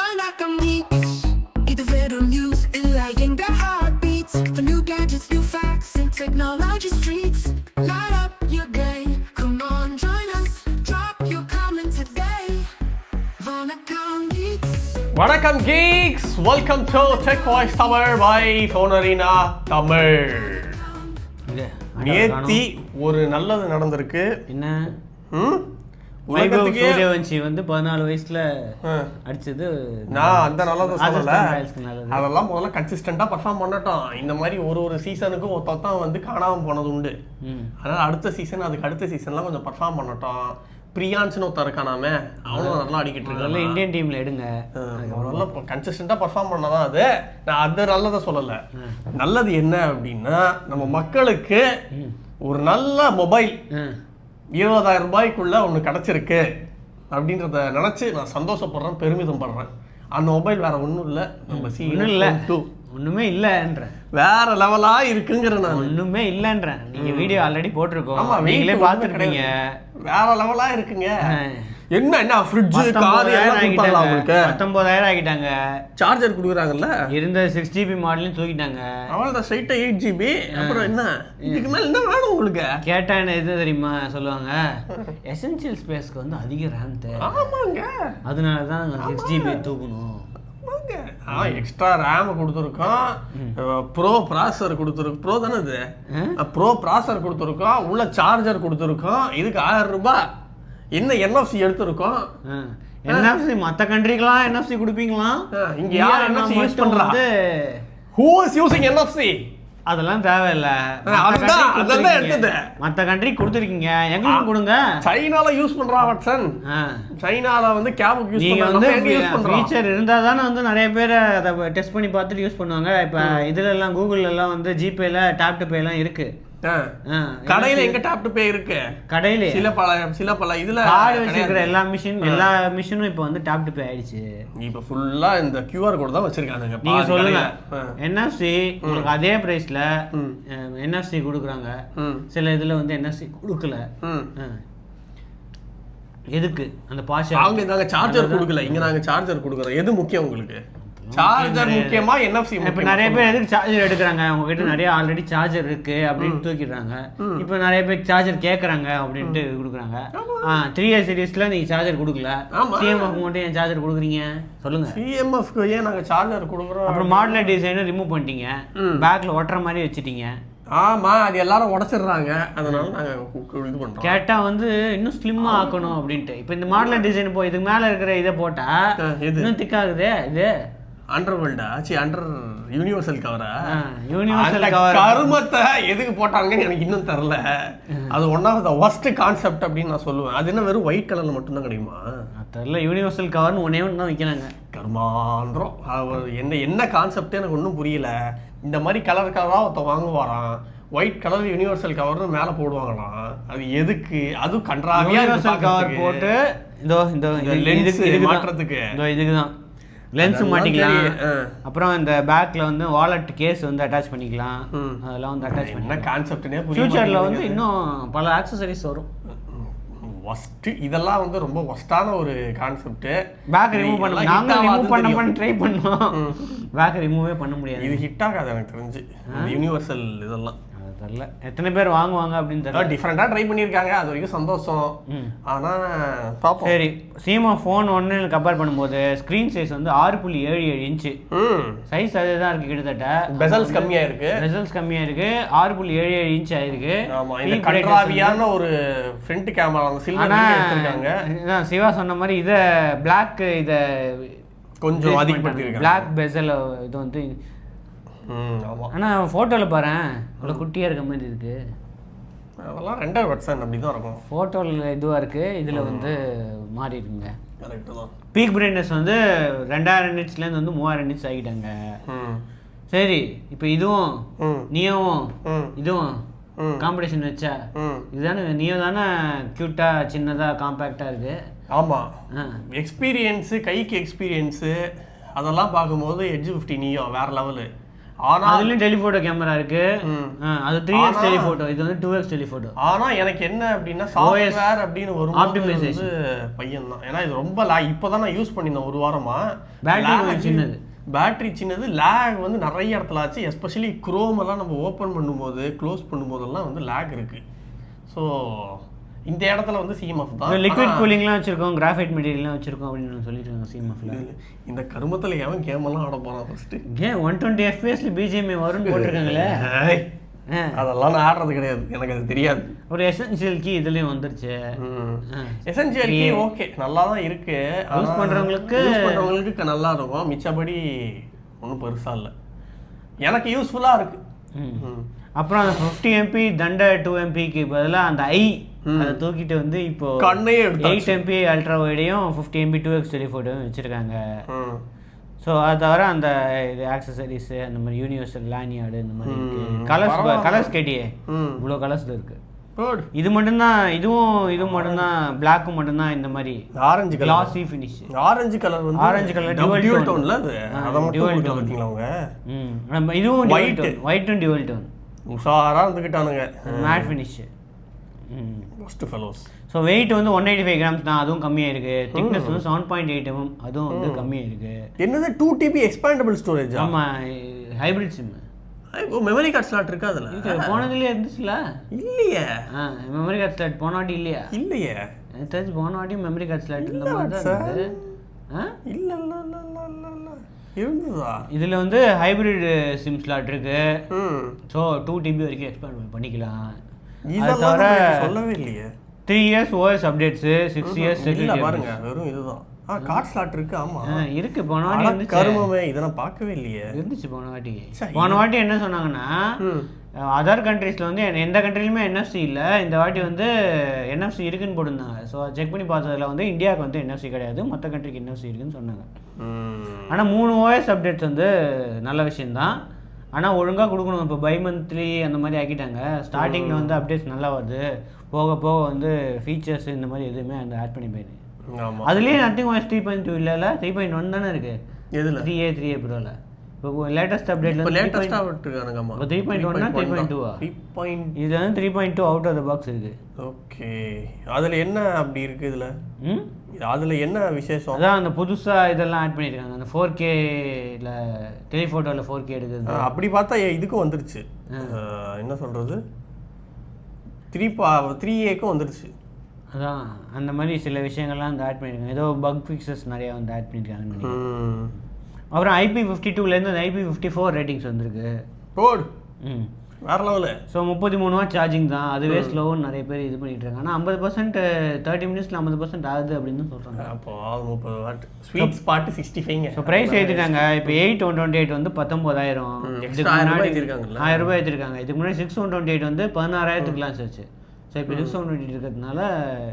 Vanakkam Geeks. இது வெறும் news இல்லை எங்க heartbeats. For new gadgets, new facts and technology streets. Light up your day, come on join us. Drop your comment today. Vanakkam Geeks. வணக்கம் geeks, welcome to Tech Voice Tamil by Phone Arena Tamil. நேத்தி ஒரு நல்லது நடந்திருக்கு. என்ன உலகத்துக்கே சூரியவன்ஷி வந்து 14 வயசுல அடிச்சது. நான் அந்த நல்லது சொல்லல, அதெல்லாம் முதல்ல கன்சிஸ்டண்டா பர்ஃபார்ம் பண்ணட்டும். இந்த மாதிரி ஒரு சீசனுக்கும் ஒருத்தான் வந்து காணாம போனது உண்டு. அதனால அடுத்த சீசன் அதுக்கு அடுத்த சீசன்லாம் கொஞ்சம் பர்ஃபார்ம் பண்ணட்டும். பிரியான்ஸ்னு ஒருத்தர் இருக்கானாமே, அவனும் நல்லா அடிக்கிட்டு இருக்கான். இந்தியன் டீம்ல எடுங்க, நல்லா கன்சிஸ்டண்டா பர்ஃபார்ம் பண்ணதான் அது. நான் அது நல்லதை சொல்லலை. நல்லது என்ன அப்படின்னா, நம்ம மக்களுக்கு ஒரு நல்ல மொபைல் 20,000 ரூபாய்க்குள்ள ஒன்று கிடச்சிருக்கு அப்படின்றத நினச்சி நான் சந்தோஷப்படுறேன், பெருமிதம் படுறேன். அந்த மொபைல் வேற ஒன்றும் இல்லை, நம்ம ஒன்றும் இல்லை, ஒன்றுமே இல்லைன்ற வேற லெவலா இருக்குங்கிற. நான் ஒன்றுமே இல்லைன்றேன். நீங்கள் வீடியோ ஆல்ரெடி போட்டிருக்கோம், நீங்களே பார்த்துருக்கீங்க. வேற லெவலா இருக்குங்க. என்ன ஃப்ரிட்ஜ் கார் எல்லாம் கொடுப்பாங்களா உங்களுக்கு? 19,000 ஆகிட்டாங்க. சார்ஜர் கொடுக்குறாங்கல்ல, இருந்த 6GB மாடலையும் தூக்கிட்டாங்க. அவ்வளோதான், ஸ்ட்ரைட்டா 8GB. அப்புறம் என்ன இதுக்கு மேல என்ன வேணும் உங்களுக்கு? கேட்டா என்ன எது தெரியுமா சொல்லுவாங்க, எசென்சியல் ஸ்பேஸ்க்கு வந்து அதிக ரேம் தேவை. ஆமாங்க, அதனால தான் 6GB தூக்கணும். எக்ஸ்ட்ரா ரேம் கொடுத்துருக்கோம், ப்ரோ ப்ராசஸர் கொடுத்துருக்கோம். ப்ரோ தானே இது, ப்ரோ ப்ராசஸர் கொடுத்துருக்கோம், உள்ள சார்ஜர் கொடுத்துருக்கோம். இதுக்கு 1000 ரூபாய். என்ன NFC எடுத்துருக்கோம். NFC மற்ற கண்ட்ரிக்கெல்லாம் NFC கொடுப்பீங்களா? இங்க யார் NFC யூஸ் பண்றா? Who is using NFC? அதெல்லாம் தேவையில்லை. மற்ற கண்ட்ரி கொடுத்துருக்கீங்க, எங்களுக்கு கொடுங்க. சைனால யூஸ் பண்றா வாட்சன். சைனால வந்து கேபுக்கு யூஸ் பண்றாங்க. ஃபீச்சர் இருந்தால் தானே வந்து நிறைய பேர் அதை டெஸ்ட் பண்ணி பார்த்துட்டு யூஸ் பண்ணுவாங்க. இப்போ இதுல எல்லாம் கூகுள்ல எல்லாம் வந்து ஜிபேல டேப் டு பே எல்லாம் இருக்கு. கடையில எங்க டேப் டு பே இருக்கு? கடையில சில பல இதுல கார்டு வச்சிருக்கிற எல்லா மிஷினும் இப்போ வந்து டேப் டு பே ஆயிடுச்சு. இப்போ ஃபுல்லா இந்த QR கோட் தான் வச்சிருக்காங்க. நீங்க சொல்லுங்க, NFC உங்களுக்கு அதே பிரைஸ்ல NFC கொடுக்குறாங்க, சில இதுல வந்து NFC கொடுக்கல. எதுக்கு அந்த பாஷா? நாங்க சார்ஜர் கொடுக்கல, இங்க நாங்க சார்ஜர் கொடுக்குறோம். எது முக்கியம் உங்களுக்கு? சார்ஜர் முக்கியமா, NFC முக்கியமா? இப்போ நிறைய பேர் எதுக்கு சார்ஜர் எடுக்கிறாங்க? உங்ககிட்ட நிறைய ஆல்ரெடி சார்ஜர் இருக்கு அப்படின்னு தூக்கிடுறாங்க. இப்போ நிறைய பேர் சார்ஜர் கேட்குறாங்க அப்படின்ட்டு கொடுக்குறாங்க. 3A சீரீஸ்ல நீங்க சார்ஜர் கொடுக்கல, CMF மட்டும் ஏன் சார்ஜர் கொடுக்குறீங்க சொல்லுங்க? CMFக்கு ஏன் நாங்க சார்ஜர் கொடுக்குறோம்? அப்புறம் மாடலர் டிசைனை ரிமூவ் பண்ணிட்டீங்க, பேக்ல ஒட்டுற மாதிரி வச்சுட்டீங்க. ஆமா, அது எல்லாரும் உடச்சிடுறாங்க. அதனால நாங்க இது பண்றோம். கேட்டா வந்து இன்னும் ஸ்லிம்மா ஆக்கணும் அப்படின்ட்டு. இப்போ இந்த மாடலர் டிசைன் போய் இதுக்கு மேல இருக்கிற இதை போட்டா இன்னும் திக்காகுதே. இது அண்டர்வேர்ல்டா, அண்டர் யூனிவர்சல் கவரா? யூனிவர்சல் கவர் கருமத்தை எதுக்கு போட்டாங்கன்னு எனக்கு இன்னும் தெரியல. அது one of the worst concept அப்படின்னு நான் சொல்லுவேன். அது என்ன வெறும் ஒயிட் கலர்ல மட்டும்தான் கிடைக்குமா தெரியல. யூனிவர்சல் கவர்னு ஒன்னே ஒன்று தான் வைக்கிறாங்க. கர்மாந்திரம். என்ன கான்செப்டே எனக்கு ஒன்றும் புரியல. இந்த மாதிரி கலராக ஒருத்தன் வாங்குவாராம், ஒயிட் கலர் யூனிவர்சல் கவர்னு மேலே போடுவாங்களாம். அது எதுக்கு? அதுவும் கன்றாவியா கவர் போட்டு இந்த லென்ஸ் மாற்றத்துக்கு இதுக்கு தான் லென்ஸ் மாட்டிக்கலாம். அப்புறம் இந்த பேக்ல வந்து வாலெட் கேஸ் வந்து அட்டாச் பண்ணிக்கலாம். அதெல்லாம் வந்து அட்டாச் பண்ணி கான்செப்ட்னே ஃபியூச்சர்ல வந்து இன்னும் பல ஆக்சசரிஸ் வரும். இதெல்லாம் வந்து ரொம்ப ஒஸ்டான ஒரு கான்செப்ட். பேக் ரிமூவ் பண்ண நாங்க ரிமூவ் பண்ண ட்ரை பண்ணோம், பேக் ரிமூவே பண்ண முடியாது. இது ஹிட் ஆகாது எனக்கு தெரிஞ்சு, யூனிவர்சல் இதெல்லாம். தெரியல எத்தனை பேர் வாங்குவாங்க அப்படின்னு தெரியல. டிஃப்ரெண்டா ட்ரை பண்ணியிருக்காங்க, அது வரைக்கும் சந்தோஷம். ஆனா பாப்போம். சரி, சீமா ஃபோன் 1 கம்பேர் பண்ணும்போது ஸ்க்ரீன் சைஸ் வந்து 6.77 இன்ச்சு சைஸ் அதே தான் இருக்கு. கிட்டத்தட்ட பெசல்ஸ் கம்மியா இருக்கு, 6.77 இன்ச் ஆயிருக்கு. ஆமா, இந்த கன்ட்ராவியான ஒரு ஃப்ரண்ட் கேமரா சில்வர் எடுத்துருக்காங்க. சிவா சொன்ன மாதிரி இத பிளாக் இத கொஞ்சம் அதிகப்படுத்திருக்காங்க. பிளாக் பெசல் இது வந்து. ஆனா போட்டோல பாரு இவ்வளவு குட்டியா இருக்க மாதிரி இருக்கு. அதெல்லாம் 2 வெர்ஷன் அப்படி தான் இருக்கும். போட்டோல இதுவா இருக்கு, இதுல வந்து மாறி இருக்குங்க. கரெக்ட் தான். பீக் பிரைட்னஸ் வந்து 2000 நிட்ஸ்ல இருந்து வந்து 3000 நிட்ஸ் ஆகிட்டாங்க. சரி, இப்போ இதுவும் நியோவும் இதுவும் காம்படிஷன் வச்சா இதுதானே நியோ தானே கியூட்டா சின்னதா காம்பேக்டா இருக்கு. ஆமா, எக்ஸ்பீரியன்ஸு கைக்கு எக்ஸ்பீரியன்ஸு அதெல்லாம் பார்க்கும்போது எட்ஜ் 50 நியோ வேற லெவலு. ஆனால் அதுலயும் டெலிஃபோட்டோ கேமரா இருக்கு. அது 3x டெலிஃபோட்டோ, இது வந்து 2x டெலிஃபோட்டோ. ஆனா எனக்கு என்ன அப்படின்னா சாஃப்ட்வேர் அப்படின்னு ஒரு ஆப்டிமைசேஷன் பையன் தான். ஏன்னா இது ரொம்ப இப்போதான் நான் யூஸ் பண்ணியிருந்தேன் ஒரு வாரமா. பேட்டரி சின்னது, லேக் வந்து நிறைய இடத்துல ஆச்சு. எஸ்பெஷலி குரோம் எல்லாம் நம்ம ஓப்பன் பண்ணும்போது க்ளோஸ் பண்ணும்போதெல்லாம் வந்து லேக் இருக்கு. ஸோ இந்த இடத்துல வந்து சிஎம்எஃப் தான். லிக்விட் கூலிங்லாம் வச்சிருக்கோம், கிராஃபைட் மெட்டீரியல்லாம் வச்சிருக்கோம் அப்படின்னு சொல்லிட்டு சிஎம்எஃப்ல. இந்த கருமத்தில் எவன் கேம் எல்லாம் ஆட போறான் ஃபர்ஸ்ட்? ஏன் 120 FPSல பிஜிஎம்ஐ வரும்னு போட்டிருக்காங்களே. அதெல்லாம் நான் ஆடுறது கிடையாது, எனக்கு அது தெரியாது. ஒரு எசென்ஷியல் கீ இதுலயும் வந்துருச்சு. எசென்ஷியல் கீ ஓகே நல்லா தான் இருக்கு. யூஸ் பண்றவங்களுக்கு நல்லா இருக்கும். மிச்சபடி ஒன்றும் பெருசா இல்லை, எனக்கு யூஸ்ஃபுல்லா இருக்கு. அப்புறம் அந்த 50 MP தண்டை 2 MPக்கு பதிலாக அந்த அதை தூக்கிட்டு வந்து இப்போ 8 MP அல்ட்ரா வைடையும் 50 MP 2x டெலிஃபோட்டோவும் வச்சிருக்காங்க. ஸோ அது தவிர அந்த இது ஆக்சசரிஸ், அந்த மாதிரி யூனிவர்சல் லேனியார்டு, இந்த மாதிரி இருக்கு. கலர்ஸ் கேட்டியே, இவ்வளோ கலர்ஸில் இருக்கு. இது மட்டும்தான், இது மட்டும்தான், பிளாக்கும் மட்டும்தான் இந்த மாதிரி ஆரஞ்சு கிளாசி ஃபினிஷ். ஆரஞ்சு கலர் வந்து ஆரஞ்சு கலர் டியூவல் டோன்ல, அது அத மட்டும் பாத்தீங்களா அவங்க? இதுவும் ஒயிட்டும் டியூவல் டோன் உஷாரா வந்துக்கிட்டானுங்க. Matte finish. First fellows. So weight வந்து 185 கிராம்ஸ் தான், அதுவும் கம்மியாக இருக்கு. திக்னஸ் வந்து 7.8 mm, அதுவும் வந்து கம்மியாக இருக்கு. என்னது 2TB எக்ஸ்பேண்டபிள் ஸ்டோரேஜ்? ஆமாம், hybrid sim. Memory card slot இருக்கா அதில்? போனதுலேயே இருந்துச்சுல? இல்லையே. மெமரி கார்டு ஸ்லாட் போன வாட்டி இல்லையா? இல்லையே, எனக்கு தெரிஞ்சு போன வாட்டி மெமரி கார்டு ஸ்லாட் இருந்த மாதிரி தான் இருந்தது. இல்லை இருந்ததா? இதில் வந்து ஹைப்ரிட் சிம் ஸ்லாட் இருக்கு. ஸோ 2TB வரைக்கும் எக்ஸ்பேண்ட் பண்ணிக்கலாம். அது தவிர சொல்லவே இல்லையே. 3 years OS updates, 6 years security. பாருங்க, வெறும் இதுதான். கார்ட் ஸ்லாட் இருக்கு. ஆமா இருக்கு. போன வாட்டி இருந்துச்சு. கருமமே, இத நான் பார்க்கவே இல்லையே. இருந்துச்சு போன வாட்டி. என்ன சொன்னாங்கன்னா, அதர் கண்ட்ரீஸ்ல வந்து எந்த கண்ட்ரிலுமே NFC இல்லை, இந்த வாட்டி வந்து NFC இருக்குன்னு போட்டிருந்தாங்க. ஸோ செக் பண்ணி பார்த்ததுல வந்து இந்தியாவுக்கு வந்து NFC கிடையாது, மற்ற கண்ட்ரிக்கு NFC இருக்குன்னு சொன்னாங்க. ஆனால் 3 OS அப்டேட்ஸ் வந்து நல்ல விஷயம்தான். ஆனால் ஒழுங்காக கொடுக்கணும். இப்போ பை மந்த்லி அந்த மாதிரி ஆக்கிட்டாங்க. ஸ்டார்டிங்கில் வந்து அப்டேட்ஸ் நல்லா வருது, போக போக வந்து ஃபீச்சர்ஸ் இந்த மாதிரி எதுவுமே அந்த ஆட் பண்ணி போயிடுது. அதுலேயே நத்திங் OS 3.2 இல்லை, 3.1 தானே இருக்குது. எதில்? 3A Proல இப்போ லேட்டஸ்ட் அப்டேட்ல லேட்டஸ்ட்டாக விட்டுருக்கானுங்கம்மா. 3.1 3.2 இது வந்து 3.2 அவுட் ஆஃப் த பாக்ஸ் இருக்குது. ஓகே, அதில் என்ன அப்படி இருக்குது? இதில் அதில் என்ன விசேஷம்? அதான் அந்த புதுசாக இதெல்லாம் ஆட் பண்ணியிருக்காங்க. அந்த 4Kல டெலிஃபோட்டோவில் 4K எடுக்குது. அப்படி பார்த்தா இதுக்கும் வந்துருச்சு. என்ன சொல்கிறது, 3Aக்கும் வந்துருச்சு. அதான் அந்த மாதிரி சில விஷயங்கள்லாம் வந்து ஆட் பண்ணியிருக்காங்க. ஏதோ பக் ஃபிக்ஸஸ் நிறையா வந்து ஆட் பண்ணியிருக்காங்கன்னு நினைக்கிறேன். அப்புறம் IP52லேருந்து அந்த IP54 ரேட்டிங்ஸ் வந்திருக்கு. போடு, வேறு லெவலு. ஸோ 33 வாட் சார்ஜிங் தான், அதுவே ஸ்லோன்னு நிறைய பேர் இது பண்ணிட்டு இருக்காங்க. ஆனால் 50% 30 மினிட்ஸில் 50% ஆகுது அப்படின்னு சொல்கிறாங்க. அப்போ 30 watt sweet spot 65. So price ஏற்றிட்டாங்க. இப்போ 8/128 வந்து 19,000. இதுக்கு முன்னாடி 1000 ரூபாய் ஏற்றிருக்காங்க. இதுக்கு முன்னாடி 6/128 வந்து 16,000க்கு லான்ச் ஆச்சு. ஸோ இப்போ 6/128 இருக்கிறதுனால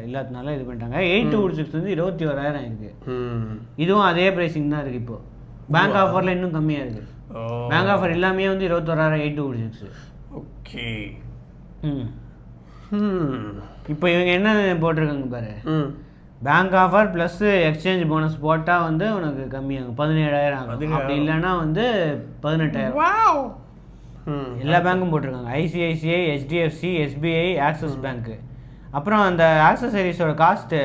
இல்லாததுனால இது பண்ணிட்டாங்க. 8/6 வந்து 21,000 இருக்குது. இதுவும் அதே ப்ரைஸிங் தான் இருக்குது. இப்போது பேங்க் ஆஃபரில் இன்னும் கம்மியாக இருக்குது. பேங்க் ஆஃபர் எல்லாமே வந்து 21,000 8/6. ஓகே. இப்போ இவங்க என்ன போட்டிருக்காங்க பாரு, bank offer plus exchange bonus போட்டால் வந்து உனக்கு கம்மியாகும், 17,000 ஆகும். அப்படி இல்லைன்னா வந்து 18,000. எல்லா பேங்க்கும் போட்டிருக்காங்க. ICICI, HDFC, SBI, ஆக்சிஸ் பேங்க்கு. அப்புறம் அந்த ஆக்சசரிஸோட காஸ்ட்டு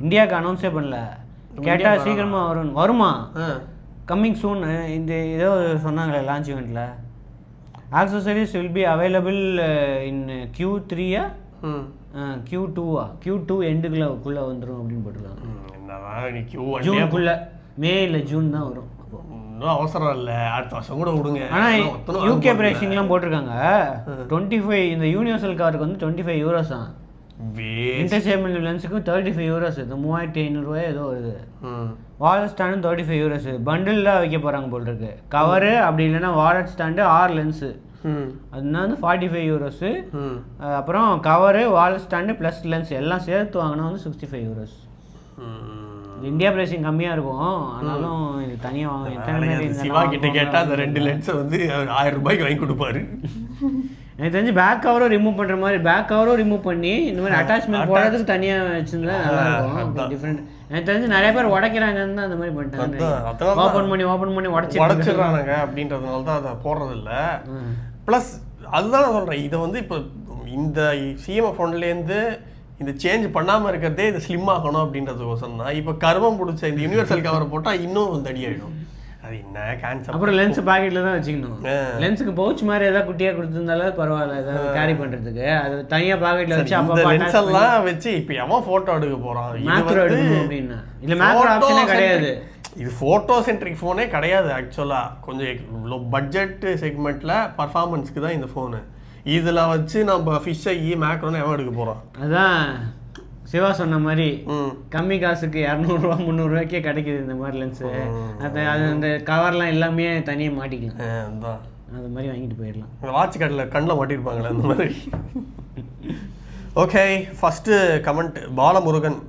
இந்தியாவுக்கு அனௌன்ஸே பண்ணல. கேட்டால் சீக்கிரமாக வருமா, கம்மிங் சூன். இந்த ஏதோ சொன்னாங்களே லான்ச் ஈவெண்ட்டில், accessories will be available in Q3 Q2 எண்டுக்குள்ளே வந்துடும் அப்படின்னு போட்டிருக்காங்க. ஜூனுக்குள்ளே, மே இல்லை ஜூன் தான் வரும். அவசரம் இல்லை, அடுத்த வருஷம் கூட விடுங்க. ஆனால் UK ப்ரைஸிங்லாம் போட்டிருக்காங்க. 25 இந்த யூனிவர்சல் காருக்கு வந்து 25 யூரோஸ் தான். இன்டர்சேபிள் லென்ஸுக்கு 35 யூரோஸ். இது 3,500 ஏதோ வருது. Wallet ஸ்டாண்டும் 35 euros. பண்டில் தான் வைக்க போகிறாங்க போல் இருக்கு. கவரு அப்படி இல்லைன்னா வாலெட் ஸ்டாண்டு 6 லென்ஸு, அதுனா வந்து 45 யூரோஸு. அப்புறம் cover, wallet stand plus lens எல்லாம் சேர்த்து வாங்கினா வந்து 65 யூரோஸ். இந்தியா பிரைசிங் கம்மியாக இருக்கும், ஆனாலும் இது தனியாக வாங்க. எத்தனை பேர் சிவா கிட்ட கேட்டால் அந்த 2 லென்ஸை வந்து 1000 ரூபாய்க்கு வாங்கி கொடுப்பாரு. எனக்கு தெரிஞ்சு பேக் கவரும் ரிமூவ் பண்ணுற மாதிரி பேக் கவரும் ரிமூவ் பண்ணி இந்த மாதிரி அட்டாச்மெண்ட் போடுறதுக்கு தனியாக வச்சுருந்தா நல்லா இருக்கும். டிஃப்ரெண்ட் எனக்கு தெரிஞ்சு நிறைய பேர் உடைக்கிறாங்கன்னு தான் அந்த மாதிரி பண்ணிட்டாங்க. ஓப்பன் பண்ணி உடச்சிடுறானுங்க அப்படின்றதுனால தான் அதை போடுறது இல்லை. ப்ளஸ் அதுதான் நான் சொல்கிறேன், இதை வந்து இப்போ இந்த சிஎம்எஃப் ஃபோன்லேருந்து இந்த சேஞ்ச் பண்ணாமல் இருக்கிறதே இது ஸ்லிம் ஆகணும் அப்படின்றதுக்கோசம் தான். இப்போ கர்வம் பிடிச்ச இந்த யூனிவர்சல் கவரை போட்டால் இன்னும் தடி ஆகிடும். அது என்ன கான்செப்ட். அப்புறம் லென்ஸ் பாக்கெட்டில் தான் வச்சுக்கணும். லென்ஸுக்கு பவுச் மாதிரி ஏதாவது குட்டியாக கொடுத்துருந்தாலும் பரவாயில்ல, ஏதாவது கேரி பண்ணுறதுக்கு. அது தனியாக பாக்கெட்டில் வச்சு அப்போ லென்ஸ் எல்லாம் வச்சு இப்போ எவன் ஃபோட்டோ எடுக்க போகிறான்? மேக்ரோ எடுக்கணும் அப்படின்னா இல்லை மேக்ரோ ஆப்ஷனே கிடையாது. இது ஃபோட்டோ சென்ட்ரிக் ஃபோனே கிடையாது ஆக்சுவலாக. கொஞ்சம் லோ பட்ஜெட் செக்மெண்ட்டில் பர்ஃபார்மன்ஸ்க்கு தான் இந்த ஃபோனு. இதில் வச்சு நம்ம ஃபிஷ் ஆகி மேக்ரோன்னு எவன் எடுக்க போகிறான்? அதுதான் சிவா சொன்ன மாதிரி கம்மி காசுக்கு 200 300 கிடைக்குது இந்த மாதிரி லென்ஸு. அது அந்த கவர்லாம் எல்லாமே தனியாக மாட்டிக்கலாம். அது மாதிரி வாங்கிட்டு போயிடலாம். இந்த வாட்ச் கண்ணில் மாட்டிருப்பாங்களே அந்த மாதிரி. Okay, first comment Balamurugan.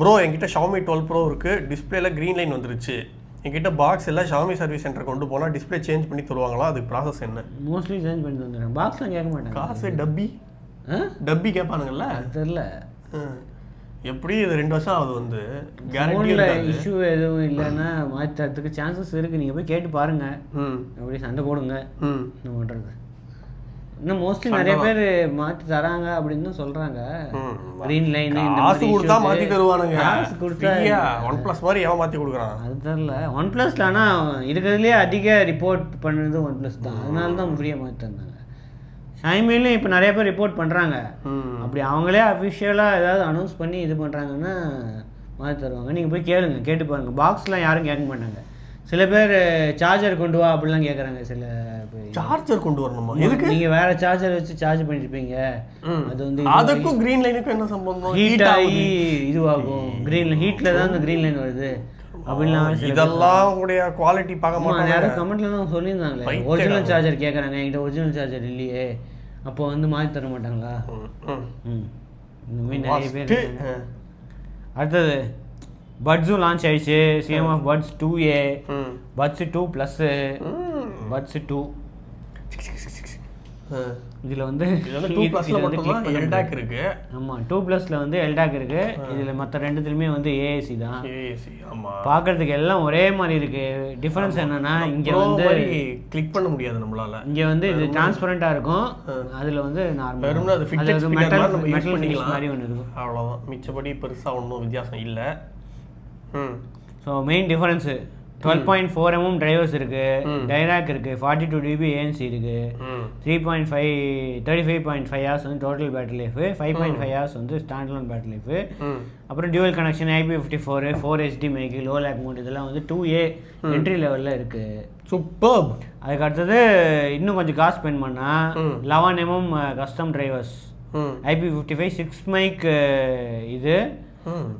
Bro, என்கிட்ட Xiaomi 12 Pro இருக்குது. டிஸ்பிளேல க்ரீன் லைன் வந்துருச்சு. என்கிட்ட பாக்ஸ் எல்லாம் Xiaomi சர்வீஸ் சென்டர் கொண்டு போனால் டிஸ்பிளே சேஞ்ச் பண்ணி தருவாங்களா? அதுக்கு ப்ராசஸ் என்ன? மோஸ்ட்லி சேஞ்ச் பண்ணி தந்துடுறாங்க. பாக்ஸ்லாம் கேட்க மாட்டாங்க. காசு டப்பி கேட்பானுங்கல்ல, தெரில எப்படி. இது 2 வருஷம் ஆகுது வந்து கேரண்டி இஷ்யூ எதுவும் இல்லைன்னா மாற்றி தரத்துக்கு சான்சஸ் இருக்குது. நீங்கள் போய் கேட்டு பாருங்கள். அப்படி சண்டை போடுங்க. என்ன பண்ணுறது? இன்னும் மோஸ்ட்லி நிறைய பேர் மாற்றி தராங்க அப்படின்னு தான் சொல்கிறாங்க. க்ரீன் லைன் காசு கொடுத்தா மாற்றி தருவானுங்க. காசு கொடுத்தா OnePlus மாதிரி எவன் மாற்றி கொடுக்குறான்? அது தெரில. OnePlusல ஆனால் இருக்கிறதுலேயே அதிக ரிப்போர்ட் பண்ணுறது OnePlus தான். அதனால தான் ஃப்ரீயாக மாற்றி தந்தாங்க. ஷாமிலையும் இப்போ நிறைய பேர் ரிப்போர்ட் பண்ணுறாங்க. அப்படி அவங்களே அஃபிஷியலாக ஏதாவது அனௌன்ஸ் பண்ணி இது பண்ணுறாங்கன்னா மாற்றி தருவாங்க. நீங்கள் போய் கேட்டு பாருங்கள். பாக்ஸ்லாம் யாரும் கேட்க மாட்டாங்க. சில பேர் சார்ஜர் கொண்டு வா அப்படிலாம் கேட்குறாங்க. சில பேர் சார்ஜர் கொண்டு வரணுமா? எதுக்கு? நீங்கள் வேறு சார்ஜர் வச்சு சார்ஜ் பண்ணியிருப்பீங்க. அது வந்து அதுக்கும் க்ரீன் லைனுக்கும் என்ன சம்பந்தம்? ஹீட் ஆகி இதுவாகும். க்ரீன் ஹீட்டில் தான் அந்த க்ரீன் லைன் வருது அப்படின்லாம். இதெல்லாம் உடைய குவாலிட்டி பார்க்க மாட்டாங்க. யாரும் கமெண்ட்ல தான் சொல்லியிருந்தாங்களே, ஒரிஜினல் சார்ஜர் கேட்குறாங்க. என்கிட்ட ஒரிஜினல் சார்ஜர் இல்லையே, அப்போ வந்து மாற்றி தர மாட்டாங்களா? இந்த மாதிரி நிறைய பேர். அடுத்தது பட்ஸும் லான்ச் ஆயிடுச்சு. CMF buds 2A, buds 2+, buds 2. இதில் வந்து 2+ல மட்டும்தான் எல்டாக் இருக்கு. ஆமாம், 2+ல வந்து எல்டாக் இருக்கு. இதில் மற்ற ரெண்டுத்துலையுமே வந்து AAC தான். பார்க்கறதுக்கு எல்லாம் ஒரே மாதிரி இருக்கு. டிஃபரன்ஸ் என்னன்னா, இங்கே வந்து கிளிக் பண்ண முடியாது நம்மளால. இங்கே வந்து இது டிரான்ஸ்பரண்டாக இருக்கும். அதில் வந்து நார்மல் அது ஃபிட்டட் ஸ்பீக்கர் நம்ம யூஸ் பண்ணிக்கலாம் மாதிரி ஒன்று இருக்கும். அவ்வளோதான். மிச்சபடி பெருசாக ஒன்றும் வித்தியாசம் இல்லை. So main difference 12.4mm drivers இருக்குது, டைராக் இருக்குது, 42 dB ANC இருக்குது, 35.5 hours வந்து டோட்டல் பேட்டரி லைஃப், 5.5 hours வந்து ஸ்டாண்ட்லோன் பேட்டரி லைஃப். அப்புறம் டியூவல் கனெக்ஷன், IP54, 4 HD மைக்கு, லோ லேக் மோட், இதெல்லாம் வந்து 2A என்ட்ரி லெவலில் இருக்குது. சூப்பர். அதுக்கு அடுத்தது இன்னும் கொஞ்சம் காசு ஸ்பெண்ட் பண்ணால் 11mm custom drivers, IP55, 6 mic இது,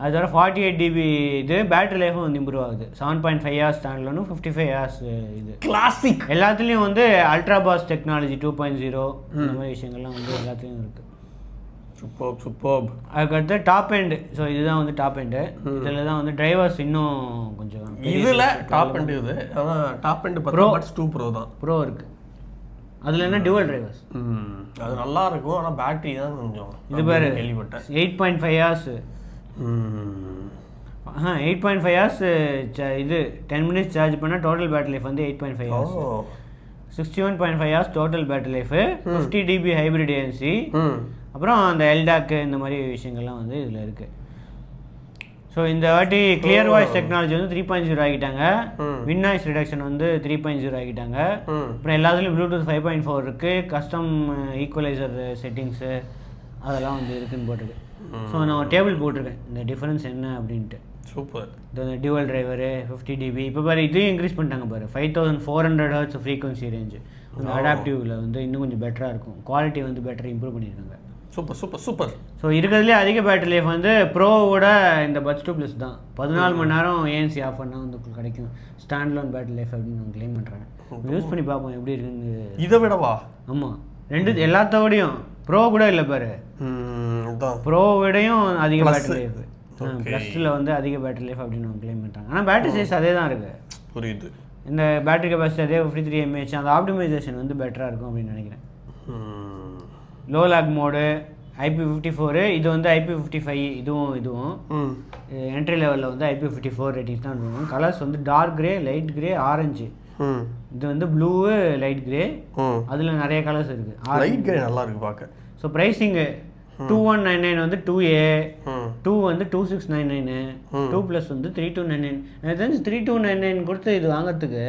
அதோட 48 dB இது. பேட்டரி லைஃபும் வந்து இம்ப்ரூவ் ஆகுது. 7.5 hours ஸ்டாண்ட்லோனும் 55 hours இது. கிளாசிக். எல்லாத்துலேயும் வந்து அல்ட்ரா பாஸ் டெக்னாலஜி 2.0 இந்த மாதிரி விஷயங்கள்லாம் வந்து எல்லாத்துலேயும் இருக்குது. சூப்பர். அதுக்கடுத்து டாப் எண்டு. ஸோ இதுதான் வந்து டாப் எண்டு. இதில் தான் வந்து டிரைவர்ஸ் இன்னும் கொஞ்சம் இதில் டாப் எண்டு இது. ஆனால் top end pro buds 2 Pro தான். ப்ரோ இருக்குது. அதில் என்ன டியூவல் டிரைவர்ஸ். அது நல்லா இருக்கும். ஆனால் பேட்டரி தான் கொஞ்சம் இது பேர் கேள்விப்பட்டேன். 8.5 hours 8.5 hours இது 10 minutes சார்ஜ் பண்ணால் டோட்டல் பேட்டரி லைஃப் வந்து 8.5 hours. 61.5 hours total battery life, 50 dB hybrid ANC, அப்புறம் அந்த எல்டாக்கு இந்த மாதிரி விஷயங்கள்லாம் வந்து இதில் இருக்குது. ஸோ இந்த வாட்டி கிளியர் வாய்ஸ் டெக்னாலஜி வந்து 3.0 ஆகிட்டாங்க. வின் நாய்ஸ் ரிடக்ஷன் வந்து 3.0 ஆகிட்டாங்க. அப்புறம் எல்லாத்துலேயும் ப்ளூடூத் 5.4 இருக்குது. கஸ்டம் ஈக்குவலைசர் செட்டிங்ஸு அதெல்லாம் வந்து இருக்குதுன்னு போட்டிருக்கு. ஸோ நான் டேபிள் போட்டிருக்கேன் இந்த டிஃபரன்ஸ் என்ன அப்படின்ட்டு. சூப்பர். இந்த டியூவல் டிரைவரு 50 dB. இப்போ பாரு, இதையும் இன்க்ரீஸ் பண்ணிட்டாங்க பாரு. 5400 Hz ஃப்ரீக்வன்சி ரேஞ்சு. அந்த அடாப்டிவில் வந்து இன்னும் கொஞ்சம் பெட்டராக இருக்கும். குவாலிட்டி வந்து பெட்டராக இம்ப்ரூவ் பண்ணியிருக்காங்க. சூப்பர். ஸோ இருக்கிறதுலே அதிக பேட்டரி லைஃப் வந்து ப்ரோவோட இந்த பட்ஸ் 2+ தான். 14 மணி நேரம் ANC ஆஃப் பண்ணால் வந்து உங்களுக்கு கிடைக்கும் ஸ்டாண்ட்லோன் பேட்டரி லைஃப் அப்படின்னு அவங்க கிளைம் பண்ணுறாங்க. யூஸ் பண்ணி பார்ப்போம் எப்படி இருக்குன்னு. இதை விடவா? ஆமாம், எல்லாத்தோடையும் ப்ரோ கூட இல்லை பாரு. ப்ரோ விடையும் அதிக பேட்டரி லைஃப். ப்ளஸில் வந்து அதிக பேட்டரி லைஃப் அப்படின்னு அவங்க கிளைம் பண்ணுறாங்க. ஆனால் பேட்டரி சைஸ் அதே தான் இருக்குது. புரியுது. இந்த பேட்டரி கெப்பாசிட்டி அதே 53 mAh. அந்த ஆப்டிமைசேஷன் வந்து பெட்டராக இருக்கும் அப்படின்னு நினைக்கிறேன். லோ லாக் மோடு, IP54, இது வந்து IP55, இதுவும் என்ட்ரி லெவலில் வந்து IP54 ரேட்டிங்ஸ் தான் இருக்கும். கலர்ஸ் வந்து dark grey, light grey, orange. இது வந்து ப்ளூ, லைட் கிரே, அதில் நிறைய கலர்ஸ் இருக்குது. லைட் கிரே நல்லா இருக்குது பார்க்க. ஸோ ப்ரைஸிங்கு 2199 வந்து 2A, 2 வந்து 2699, 2+ வந்து 3299. எனக்கு தெரிஞ்சு 3299 கொடுத்து இது வாங்கிறதுக்கு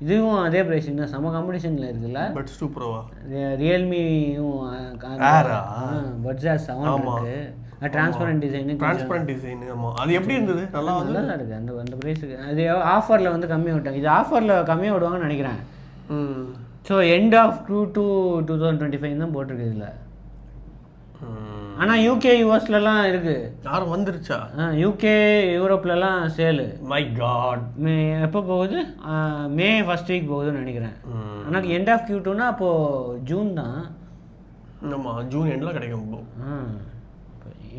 இதுவும் அதே ப்ரைஸிங் தான், செம காம்படிஷனில் இருக்குல்ல. பட்ஸ் 2 ப்ரோவா? ரியல்மியும் பட்ஜாஸ் 7 இருக்குது. Transparent design. ஆமாம், அது எப்படி இருந்தது? நல்லா தான் இருக்குது அந்த ப்ரைஸுக்கு. அது ஆஃபரில் வந்து கம்மியாக விட்டாங்க. இது ஆஃபரில் கம்மியாக விடுவாங்கன்னு நினைக்கிறேன். ஸோ எண்ட் ஆஃப் Q2 2025 தான் போட்டிருக்கு இதில். ஆனால் UK US-லலாம் இருக்குது. யாரும் வந்துருச்சா? UK யூரோப்லலாம் சேலு. My God. எப்போ போகுது? மே ஃபர்ஸ்ட் வீக் போகுதுன்னு நினைக்கிறேன். ஆனால் எண்ட் ஆஃப் Q2னா அப்போது ஜூன் தான். ஆமாம், ஜூன் எண்டில் கிடைக்கும்.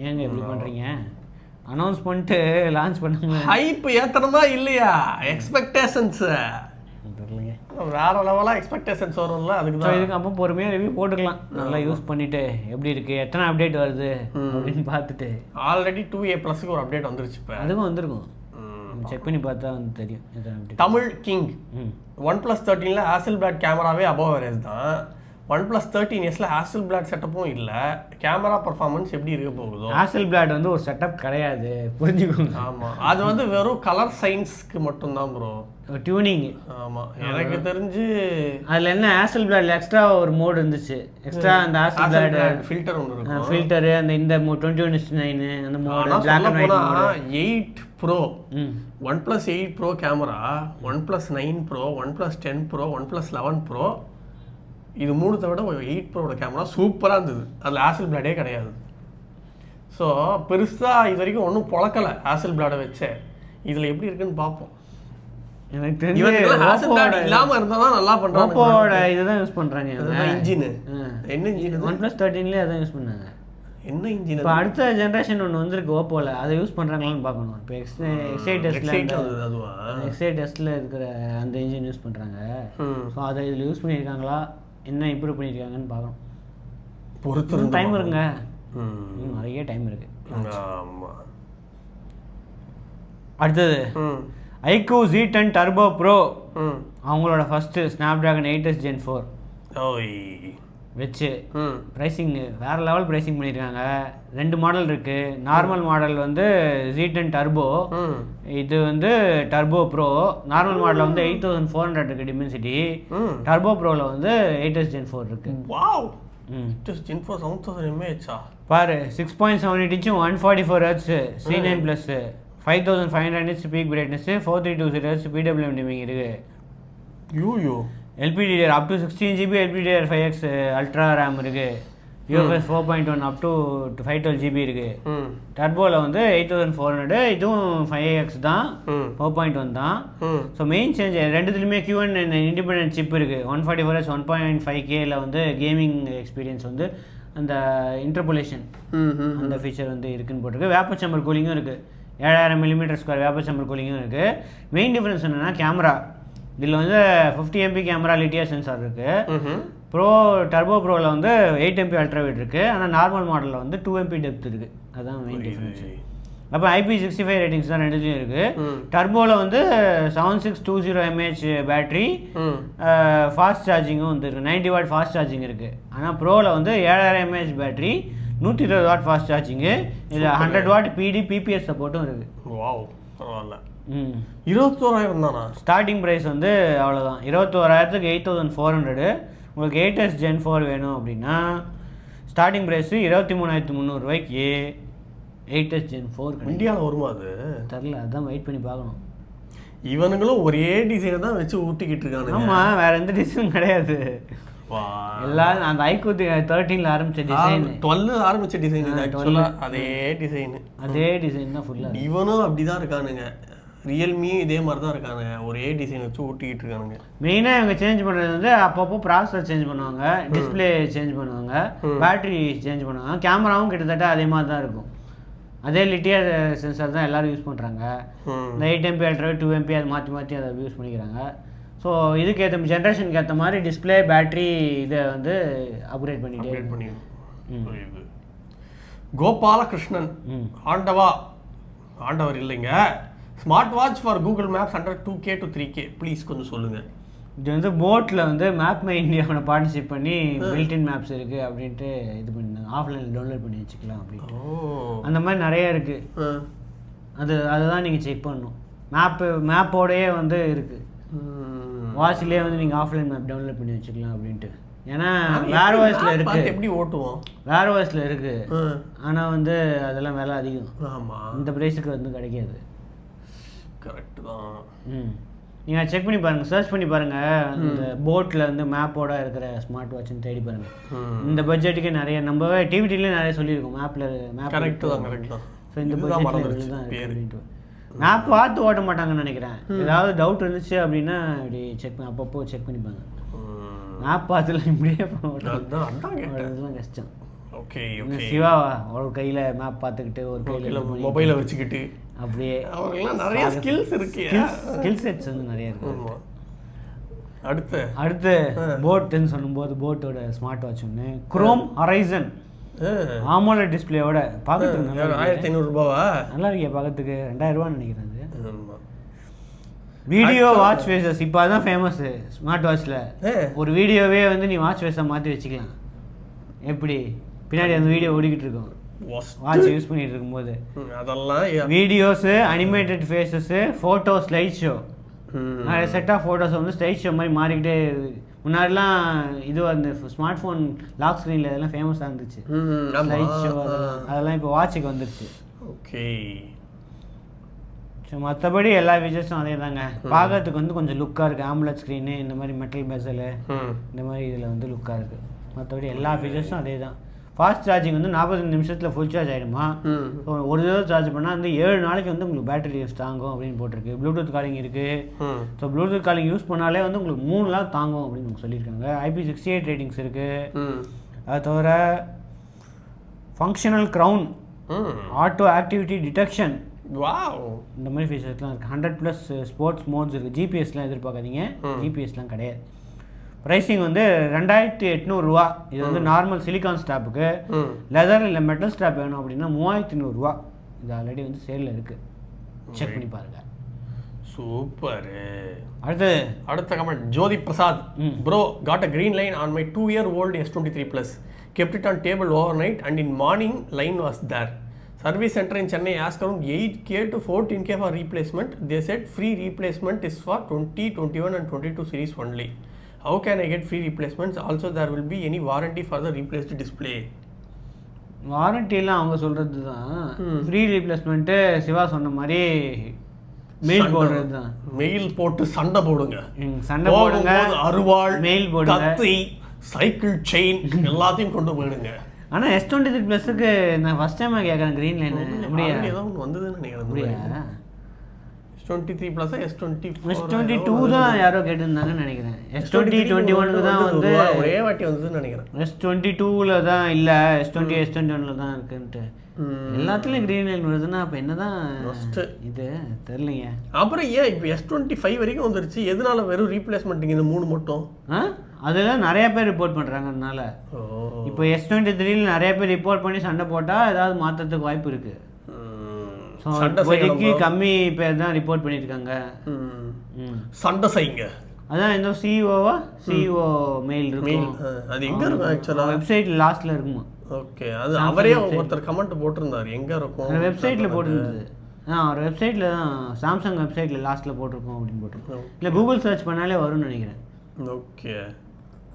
ஏங்க எப்படி பண்ணுறீங்க? அனௌன்ஸ் பண்ணிட்டு லான்ச் பண்ணுங்க. ஹைப் ஏற்றணுமா இல்லையா? எக்ஸ்பெக்டேஷன்ஸு வேற லெவலாக எக்ஸ்பெக்டேஷன்ஸ் வரும்ல, அதுக்கு தான். இதுக்கு அப்போ பொறுமையாக ரிவ்யூ போட்டுக்கலாம். நல்லா யூஸ் பண்ணிவிட்டு எப்படி இருக்குது, எத்தனை அப்டேட் வருது அப்படின்னு பார்த்துட்டு. ஆல்ரெடி 2A+க்கு ஒரு அப்டேட் வந்துருச்சு. இப்போ அதுவும் வந்திருக்கும், செக் பண்ணி பார்த்தா வந்து தெரியும் எத்தனை அப்டேட். தமிழ் கிங் OnePlus 13ல ஹாசல்பிளாட் கேமராவே அபவ் அவரேஜ் தான். OnePlus 13Sல ஹாசல்பிளாட் செட்டப்பும் இல்லை. கேமரா பர்ஃபார்மன்ஸ் எப்படி இருக்க போகுதோ? ஹாசல்பிளாட் வந்து ஒரு செட்டப் கிடையாது, புரிஞ்சுக்கோங்க. ஆமாம், அது வந்து வெறும் கலர் சயின்ஸ்க்கு மட்டும்தான் ப்ரோ, டியூனிங். ஆமாம், எனக்கு தெரிஞ்சு அதில் என்ன ஹாசல்பிளாட் எக்ஸ்ட்ரா ஒரு மோட் இருந்துச்சு. எக்ஸ்ட்ரா அந்த ஹாசல்பிளாட் ஃபில்டர் ஒன்று இருக்கும். ஃபில்டரு இந்த 21:9 அந்த mode, black and white. 8 Pro, OnePlus 8 Pro camera, OnePlus 9 Pro, OnePlus 10 Pro, OnePlus 11 Pro, இது மூணுத்தை விட 8 Proவோட கேமரா சூப்பராக இருந்தது. அதில் ஹாசல்பிளாடே கிடையாது. ஸோ பெருசாக இது வரைக்கும் ஒன்றும் பொழக்கலை ஹாசல்பிளாடை வச்சு. இதில் எப்படி இருக்குன்னு பார்ப்போம். எனக்கு தெரிஞ்சு ஹாசல்பிளாட் இல்லாமல் இருந்தால் தான் நல்லா பண்ணுறாங்க. ஓப்போவோட இதுதான் யூஸ் பண்ணுறாங்க. இன்ஜினு என்ன இன்ஜின்? OnePlus 13லேயே அதான் யூஸ் பண்ணாங்க. என்ன இன்ஜின்? இப்போ அடுத்த ஜென்ரேஷன் ஒன்று வந்திருக்கு ஓப்போவில், அதை யூஸ் பண்ணுறாங்களான்னு பார்க்கணும். இப்போ எக்ஸைடஸ்ல இருக்கிற அந்த இன்ஜின் யூஸ் பண்ணுறாங்க. ஸோ அதை இதில் யூஸ் பண்ணியிருக்காங்களா, என்ன இம்ப்ரூவ் பண்ணியிருக்காங்கன்னு பார்க்கணும். பொறுத்து டைம் இருக்குங்க, நிறைய டைம் இருக்கு. அடுத்தது iQOO Z10 Turbo Pro, அவங்களோட ஃபர்ஸ்ட் ஸ்னாப்டிராகன் 8S Gen 4 வச்சு ப்ரைஸிங் வேறு லெவல் ப்ரைஸிங் பண்ணியிருக்காங்க. 2 மாடல் இருக்குது. நார்மல் மாடல் வந்து Z10 Turbo, இது வந்து Turbo Pro. நார்மல் மாடலில் வந்து 8400 இருக்குது டிமென்சிட்டி. Turbo Proவில் வந்து 8S Gen 4 இருக்குது. வாவ், 8S Gen 4 7000 mAh பாரு. 6.78 inch 144 Hz C9+, 5500 nits peak brightness, 4320 Hz PWM dimming இருக்குது. LPDDR up to 16GB, LPDDR5X Ultra RAM இருக்குது. UFS 4.1 up to 512GB இருக்குது. டர்போவில் வந்து 8400, இதுவும் 5X தான், 4.1 தான். ஸோ மெயின் சேஞ்ச் ரெண்டுத்துலையுமே Q1 இண்டிபெண்டன்ட் சிப் இருக்குது. 144Hz 1.5Kல வந்து கேமிங் எக்ஸ்பீரியன்ஸ் வந்து அந்த இன்டர்போலேஷன் அந்த ஃபீச்சர் வந்து இருக்குன்னு போட்டிருக்கு. வேப்பர் சேம்பர் கூலிங்கும் இருக்குது. 7000 mm² வேப்பர் சேம்பர் கூலிங்கும் இருக்குது. மெயின் டிஃபரன்ஸ் என்னென்னா கேமரா. இதில் வந்து 50 MP கேமரா லிட்டியர் சென்சார் இருக்குது. டர்போ ப்ரோவில் வந்து 8 MP அல்ட்ராவைட் இருக்குது. ஆனால் நார்மல் மாடலில் வந்து 2 MP டெப்த் இருக்குது. அதுதான் மெயின் டிஃபரன்ஸ். அப்போ IP65 ரேட்டிங்ஸ் தான் ரெண்டுத்தையும் இருக்குது. டர்போவில் வந்து 7620 mAh பேட்ரி, ஃபாஸ்ட் சார்ஜிங்கும் வந்து இருக்குது. 90 வாட் ஃபாஸ்ட் சார்ஜிங் இருக்குது. ஆனால் ப்ரோவில் வந்து 7000 mAh battery, 120 watt fast charging, இதில் 100 வாட் PD PPS சப்போர்ட்டும் இருக்குது. வாவ், பரவாயில்ல. 21000 தானா ஸ்டார்டிங் ப்ரைஸ் வந்து? அவ்வளோதான், 21000க்கு 8400. உங்களுக்கு 8S Gen 4 வேணும் அப்படின்னா ஸ்டார்டிங் ப்ரைஸு 23300 ரூபாய்க்கு 8S Gen 4 இந்தியாவில் வருமா? அது தெரில, அதான் வெயிட் பண்ணி பார்க்கணும். இவனுங்களும் ஒரே டிசைனை தான் வச்சு ஊட்டிக்கிட்டு இருக்காங்க. ஆமாம், வேறு எந்த டிசைனும் கிடையாது. எல்லாம் அந்த iQOO 13ல ஆரம்பிச்ச டிசைன், 12 ஆரம்பிச்ச டிசைன், அதே டிசைன் தான் ஃபுல்லாக. இவனும் அப்படிதான் இருக்கானுங்க. ரியல்மியும் இதே மாதிரி தான் இருக்காங்க, ஒரே டிசைன் வச்சு ஊட்டிக்கிட்டு இருக்கானுங்க. மெயினாக இவங்க சேஞ்ச் பண்ணுறது வந்து அப்பப்போ ப்ராசஸர் சேஞ்ச் பண்ணுவாங்க, டிஸ்பிளே சேஞ்ச் பண்ணுவாங்க, பேட்டரி சேஞ்ச் பண்ணுவாங்க. கேமராவும் கிட்டத்தட்ட அதே மாதிரி தான் இருக்கும். அதே லிட்டியர் சென்சார் தான் எல்லோரும் யூஸ் பண்ணுறாங்க. இந்த 8 MP அல்ட்ரா 2 MP அது மாற்றி அதை யூஸ் பண்ணிக்கிறாங்க. ஸோ இதுக்கு ஏற்ற ஜென்ரேஷனுக்கு ஏற்ற மாதிரி டிஸ்பிளே பேட்ரி இதை வந்து அப்கிரேட் பண்ணிட்டே புரியுது. கோபாலகிருஷ்ணன் ஆண்டவர் இல்லைங்க, smart watch for Google maps under 2K to 3K please கொஞ்சம் சொல்லுங்கள். இது வந்து போட்டில் வந்து மேப் மை இந்தியாவோட பார்ட்டிசிபேட் பண்ணி பில்டின் மேப்ஸ் இருக்குது அப்படின்ட்டு இது பண்ணி ஆஃப்லைனில் டவுன்லோட் பண்ணி வச்சுக்கலாம் அப்படின்ட்டு அந்த மாதிரி நிறைய இருக்குது. அதுதான் நீங்கள் செக் பண்ணணும். மேப்போடையே வந்து இருக்குது, வாட்ச்லேயே வந்து நீங்கள் ஆஃப்லைன் மேப் டவுன்லோட் பண்ணி வச்சுக்கலாம் அப்படின்ட்டு. ஏன்னா வேர் வாய்ஸில் இருக்குது, எப்படி ஓட்டுவோம், வேர் வாய்ஸில் இருக்குது. ஆனால் வந்து அதெல்லாம் விலை அதிகம். ஆமாம், இந்த ப்ரைஸுக்கு வந்து கிடைக்காது. கரெக்டு தான். நீங்கள் செக் பண்ணி பாருங்கள், சர்ச் பண்ணி பாருங்கள். இந்த போட்டில் வந்து மேப்போட இருக்கிற ஸ்மார்ட் வாட்ச்னு தேடி பாருங்கள். இந்த பட்ஜெட்டுக்கு நிறைய நம்ம டிவிடிலே நிறைய சொல்லியிருக்கோம். மேப் கரெக்டு தான், கரெக்ட் தான். ஸோ இந்த பட்ஜெட்டில் தான் இருக்குது அப்படின்ட்டு. மேப் பார்த்து ஓட்ட மாட்டாங்கன்னு நினைக்கிறேன். ஏதாவது டவுட் இருந்துச்சு அப்படின்னா இப்படி அப்பப்போ செக் பண்ணிப்பாங்க. மேப் பார்த்துலாம் இப்படியே அதெல்லாம் கஷ்டம். ஓகே, சிவாவா ஒரு கையில் மேப் பார்த்துக்கிட்டு ஒரு கையில் மொபைலை வச்சுக்கிட்டு அப்படியே அவங்களாம் நிறைய ஸ்கில்ஸ் இருக்கு, ஸ்கில் செட்ஸ் வந்து நிறைய இருக்கு. அடுத்து போட்டுன்னு சொல்லும்போது போட்டோட ஸ்மார்ட் வாட்ச் ஒன்று குரோம் ஹொரைசன் AMOLED டிஸ்பிளேயோட பார்க்கறதுக்கு நல்லா 1500 ரூபாவா? நல்லா இருக்கே பார்க்கறதுக்கு. 2000 ரூபான்னு நினைக்கிறேன். வீடியோ வாட்ச் ஃபேஸஸ் இப்போ அதுதான் ஃபேமஸ் ஸ்மார்ட் வாட்ச்சில். ஒரு வீடியோவே வந்து நீ வாட்ச் ஃபேஸாக மாற்றி வச்சுக்கலாம். எப்படி பின்னாடி அந்த வீடியோ ஓடிக்கிட்டு இருக்கும் வாட்ச் யூஸ் பண்ணிட்டு இருக்கும்போது. அதெல்லாம் videos, animated faces, photo, slide show, நிறைய செட் ஆஃப் ஃபோட்டோஸ் வந்து ஸ்லைட் ஷோ மாதிரி மாறிக்கிட்டே இருக்குது. முன்னாடிலாம் இது அந்த ஸ்மார்ட் ஃபோன் லாக் ஸ்க்ரீனில் இதெல்லாம் ஃபேமஸாக இருந்துச்சு, ஸ்லைட் ஷோ. அதெல்லாம் இப்போ வாட்சுக்கு வந்துருச்சு. ஓகே, ஸோ மற்றபடி எல்லா ஃபீச்சர்ஸும் அதே தாங்க. பார்க்கறதுக்கு வந்து கொஞ்சம் லுக்காக இருக்குது. AMOLED ஸ்க்ரீனு, இந்த மாதிரி மெட்டல் பெசலு, இந்த மாதிரி இதில் வந்து லுக்காக இருக்குது. மற்றபடி எல்லா ஃபீச்சர்ஸும் அதே தான். ஃபாஸ்ட் சார்ஜிங் வந்து 45 நிமிஷத்தில் ஃபுல் சார்ஜ் ஆகிடுமா. ஸோ ஒரு தடவை சார்ஜ் பண்ணால் வந்து 7 நாளைக்கு வந்து உங்களுக்கு பேட்டரி யூஸ் தாங்கும் அப்படின்னு போட்டிருக்கு. ப்ளூடூத் காலிங் இருக்குது. ஸோ ப்ளூடூத் காலிங் யூஸ் பண்ணாலே வந்து உங்களுக்கு 3 நாள் தாங்கும் அப்படின்னு உங்களுக்கு சொல்லியிருக்காங்க. IP68 ரேட்டிங்ஸ் இருக்குது. அது தவிர functional crown, auto activity detection, இந்த மாதிரி ஃபீச்சர்ஸ்லாம் இருக்குது. 100+ ஸ்போர்ட்ஸ் மோட்ஸ் இருக்குது. ஜிபிஎஸ்லாம் எதிர்பார்க்காதீங்க, ஜிபிஎஸ்லாம் கிடையாது. ப்ரைஸிங் வந்து 2800 ரூபா. இது வந்து நார்மல் சிலிகான் ஸ்டாப்புக்கு. லெதர் இல்லை மெட்டல் ஸ்டாப் வேணும் அப்படின்னா 3500 ரூபா. இது ஆல்ரெடி வந்து சேலில் இருக்குது, செக் பண்ணி பாருங்கள். சூப்பர். அடுத்த comment Jyothi Prasad. Bro, got a green line on my 2-year-old S23 Plus. Kept it on table overnight and in morning line was there. Service center in Chennai asked around 8K to 14K for replacement. They said free replacement is for 20, 21 and 22 series only. How can I get free replacements? Also, there will be any warranty for the replaced display? வாரண்டிலாம் அவங்க சொல்கிறது தான். Free replacement Siva சொன்ன மாதிரி mail போடுறது தான். Mail போட்டு சண்டை போடுங்க, சண்டை போடுங்க, அருவாள், மெயில் போடுங்க, கத்தி, சைக்கிள் செயின் எல்லாத்தையும் கொண்டு போயிடுங்க. ஆனால் S23 ப்ளஸுக்கு நான் ஃபஸ்ட் டைமாக கேட்குறேன் க்ரீன் லைன். அப்படியே ஏதோ ஒன்று வந்ததுன்னு நினைக்கிறேன். S23 ப்ளஸ் S22 தான் யாரோ கேட்டிருந்தாங்கன்னு நினைக்கிறேன். S20, 21 தான் வந்து ஒரே வாட்டி வந்ததுன்னு நினைக்கிறேன். S22ல் தான் இல்லை, S20, S21 தான் இருக்குன்ட்டு. எல்லாத்துலேயும் க்ரீன் லைன் வருதுன்னா அப்போ என்ன தான் இது தெரியலைங்க. அப்புறம் ஏன் இப்போ S25 வரைக்கும் வந்துருச்சு, எதனால வெறும் ரீப்ளேஸ்மெண்ட்டுங்க இந்த 3 மட்டும்? அதெல்லாம் நிறைய பேர் ரிப்போர்ட் பண்ணுறாங்க. அதனால இப்போ S23ல் நிறைய பேர் ரிப்போர்ட் பண்ணி சண்டை போட்டால் ஏதாவது மாற்றத்துக்கு வாய்ப்பு இருக்குது. ஸோ இப்போதைக்கு கம்மி பேர் தான் ரிப்போர்ட் பண்ணியிருக்காங்க. சண்டை செய்யுங்க. அதான் இந்த சிஇஓ மெயில் இருக்கும். அது எங்கே இருக்கும் ஆக்சுவலாக? வெப்சைட்டில் லாஸ்ட்டில் இருக்குமா? ஓகே, அது அவரே ஒருத்தர் கமெண்ட் போட்டிருந்தார், எங்கே இருக்கும் வெப்சைட்டில் போட்டிருந்தது. ஒரு வெப்சைட்டில் தான், சாம்சங் வெப்சைட்டில் லாஸ்ட்டில் போட்டிருக்கோம் அப்படின்னு போட்டிருக்கோம். இல்லை கூகுள் சர்ச் பண்ணாலே வரும்னு நினைக்கிறேன். ஓகே,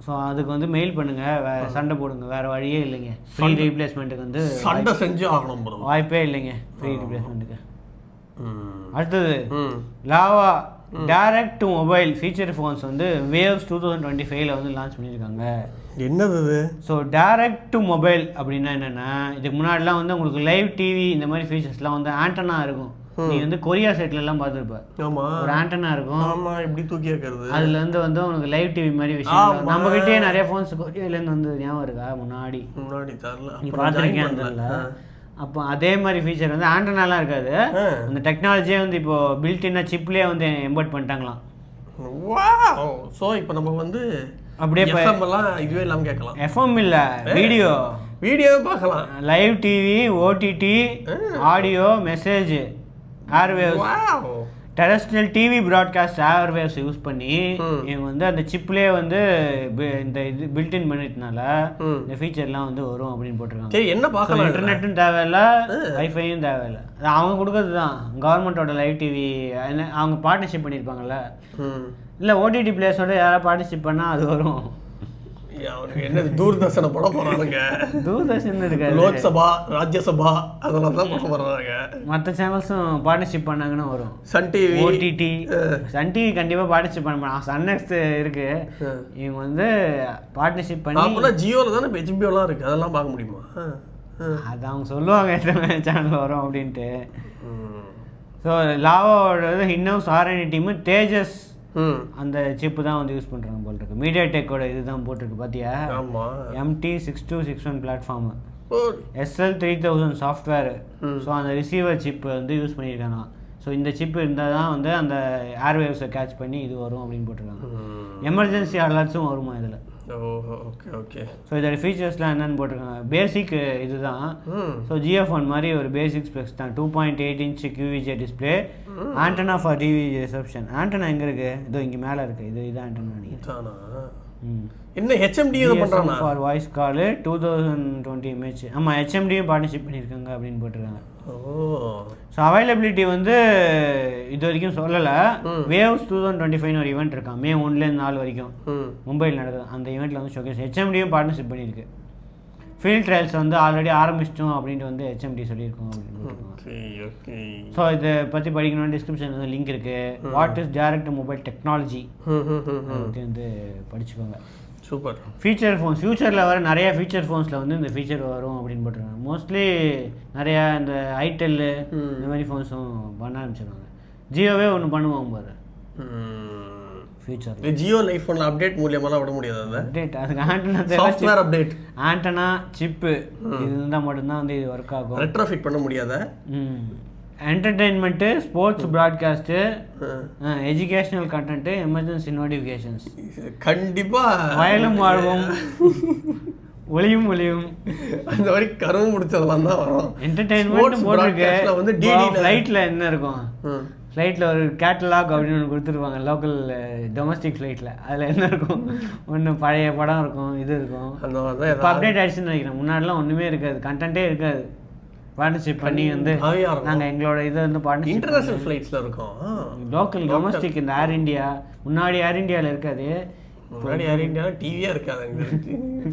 ஸோ அதுக்கு வந்து மெயில் பண்ணுங்கள், சண்டை போடுங்க, வேறு வழியே இல்லைங்க. ஃப்ரீ ரீப்ளேஸ்மெண்ட்டுக்கு வந்து சண்டை செஞ்சு ஆகணும், வாய்ப்பே இல்லைங்க ஃப்ரீ ரீப்ளேஸ்மெண்ட்டுக்கு. அடுத்தது lava direct to mobile feature phones வந்து வேவ்ஸ் 2025ல் வந்து லான்ச் பண்ணியிருக்காங்க. என்னது இது? ஸோ டைரக்ட் டு மொபைல் அப்படின்னா என்னென்னா, இதுக்கு முன்னாடிலாம் வந்து உங்களுக்கு லைவ் டிவி இந்த மாதிரி ஃபீச்சர்ஸ்லாம் வந்து ஆண்டனா இருக்கும். நீ வந்து கொரியா சைட்லலாம் பார்த்துருப்ப, ஒரு ஆண்டனா இருக்கும். ஆமாம், எப்படி தூக்கி வைக்கிறது, அதுலேருந்து வந்து உனக்கு லைவ் டிவி மாதிரி விஷயம். நம்மகிட்டே நிறைய ஃபோன்ஸ் கொரியாலேருந்து வந்து ஞாபகம் இருக்கா? முன்னாடி தரல, நீ பார்த்துருக்கேன் தெரியல. அப்போ அதே மாதிரி ஃபீச்சர் வந்து ஆண்டனாலாம் இருக்காது. அந்த டெக்னாலஜியே வந்து இப்போ பில்டின்னா சிப்லேயே வந்து எம்பர்ட் பண்ணிட்டாங்களாம். வாவ். ஸோ இப்போ நம்ம வந்து அப்படியே FM எல்லாம் இதுவே இல்லாமல் கேட்கலாம். எஃப்எம் இல்லை, வீடியோவே பார்க்கலாம். Live TV, OTT, audio, message, airwaves, wow. Terrestrial TV broadcast airwaves use பண்ணி இவங்க வந்து அந்த சிப்லேயே வந்து இந்த இது பில்டின் பண்ணிட்டனால இந்த ஃபீச்சர்லாம் வந்து வரும் அப்படின்னு போட்டிருக்காங்க. சரி, என்ன பார்க்கலாம்? இன்டர்நெட்டும் தேவையில்ல, வைஃபையும் தேவையில்ல. அது அவங்க கொடுக்கறது தான். கவர்மெண்ட்டோட லைவ் டிவி அவங்க பார்ட்னர்ஷிப் பண்ணியிருப்பாங்கல்ல. இல்லை ஓடிடி பிளேஸோட யாராவது பார்ட்னர்ஷிப் பண்ணால் அது வரும். அவனுக்கு என்ன தூர்தர்ஷனை போட போறானுங்க? தூர்தர்ஷன் இருக்காது, லோக்சபா, ராஜ்யசபா அதெல்லாம் தான் போட போறாங்க. மற்ற சேனல்ஸும் பார்ட்னர்ஷிப் பண்ணாங்கன்னா வரும். Sun TV, OTT, Sun TV கண்டிப்பாக பார்ட்னர்ஷிப் பண்ண மாட்டான். சன் நெக்ஸ்ட் இருக்கு, இவங்க வந்து பார்ட்னர்ஷிப் பண்ணி. அப்போலாம் ஜியோவில் தானே ஹெச்பிஓலாம் இருக்குது, அதெல்லாம் பார்க்க முடியுமா? அது அவங்க சொல்லுவாங்க எத்தனை சேனல் வரும் அப்படின்ட்டு. ஸோ லாவோட இன்னும் சாரணி டீமு தேஜஸ் அந்த சிப்பு தான் வந்து யூஸ் பண்ணுறாங்க போல் இருக்கு. மீடியா டெக்கோட இதுதான் போட்டிருக்கு பார்த்தியா? MT6261 platform, SL3000 software. So அந்த ரிசீவர் சிப்பு வந்து யூஸ் பண்ணியிருக்காங்க. ஸோ இந்த சிப்பு இருந்தால் தான் வந்து அந்த ஏர்வேவ்ஸை கேட்ச் பண்ணி இது வரும் அப்படின்னு போட்டிருக்காங்க. எமர்ஜென்சி அலர்ட்ஸும் வருமா இதில்? Okay okay. ஸோ இதோட ஃபீச்சர்ஸ்லாம் என்னென்னு போட்டிருக்காங்க. பேசிக் இதுதான். ஸோ GF1 மாதிரி ஒரு பேசிக் ஸ்பெக்ஸ் தான். 2.8 inch QVJ display, antenna for TV reception. Antenna எங்கே இருக்குது? இதோ இங்கே மேலே இருக்குது. இது ஆண்டனா நினைக்கிறேன். என்ன HMD இது பண்ணுறாங்க ஃபார் வாய்ஸ் கால் 2020 mAh. ஆமாம், HMDயும் பார்ட்னர்ஷிப் பண்ணியிருக்காங்க அப்படின்னு போட்டிருக்காங்க. ஸோ அவைலபிலிட்டி வந்து இது வரைக்கும் சொல்லலை. வேவ்ஸ் 2025 ஒரு ஈவெண்ட் இருக்கான், May 1 4 வரைக்கும் மும்பையில் நடக்குது. அந்த ஈவெண்ட்டில் வந்து ஷோகேஸ் HMDயும் பார்ட்னர்ஷிப் பண்ணியிருக்கு. ஃபீல்ட் ட்ரையல்ஸ் வந்து ஆல்ரெடி ஆரம்பிச்சிட்டோம் அப்படின்ட்டு வந்து HMD சொல்லியிருக்கோம் அப்படின்னு. ஸோ இதை பற்றி படிக்கணும்னு டிஸ்கிரிப்ஷன் வந்து லிங்க் இருக்குது. What is direct mobile technology வந்து படிச்சுக்கோங்க. சூப்பர். ஃபீச்சர் ஃபோன்ஸ் ஃபியூச்சரில் வர நிறையா ஃபீச்சர் ஃபோன்ஸில் வந்து இந்த ஃபீச்சர் வரும் அப்படின்னு போட்டுருக்காங்க. மோஸ்ட்லி நிறையா இந்த ஐடெல்லு இந்த மாதிரி ஃபோன்ஸும் பண்ண ஆரம்பிச்சிருவாங்க. ஜியோவே ஒன்று பண்ணுவாங்க பாரு ஃபியூச்சரில். ஜியோ லைஃப் ஃபோனில் அப்டேட் மூலியமாக விட முடியாது. அது அப்டேட், அதுக்கு antenna software update, antenna chip இது இருந்தால் மட்டும்தான் வந்து இது ஒர்க் ஆகும். ரெட்ரோஃபிட் பண்ண முடியாத. என்டர்டெயின்மெண்ட்டு, sports broadcast, educational content, emergency notifications. கண்டிப்பாக வயலும் வாழ்வும் ஒளியும் ஒளியும் அந்த மாதிரி கருவு முடிச்சதெல்லாம் தான் வரும். என்டர்டெயின்மெண்ட் போட்டிருக்கு. வந்து டிடி ஃப்ளைட்டில் என்ன இருக்கும்? ஃப்ளைட்டில் ஒரு கேட்டலாக் அப்படின்னு ஒன்று கொடுத்துருப்பாங்க லோக்கல் டொமஸ்டிக் ஃப்ளைட்டில். அதில் என்ன இருக்கும்? ஒன்று பழைய படம் இருக்கும், இது இருக்கும். அந்த மாதிரி தான் இப்போ அப்டேட் ஆகிடுச்சுன்னு நினைக்கிறேன். முன்னாடிலாம் ஒன்றுமே இருக்காது, கண்டென்ட்டே இருக்காது. பார்ட்னர்ஷிப் பண்ணி வந்து நாங்கள் எங்களோட இதை வந்து பார்ட்னர்ஷிப் இன்டர்நேஷனல் ஃப்ளைட்ஸில் இருக்கும். லோக்கல் டொமஸ்டிக் இந்த ஏர் இண்டியா, முன்னாடி ஏர் இண்டியாவில் இருக்காது. முன்னாடி ஏர் இண்டியாவில் டிவியாக இருக்காது,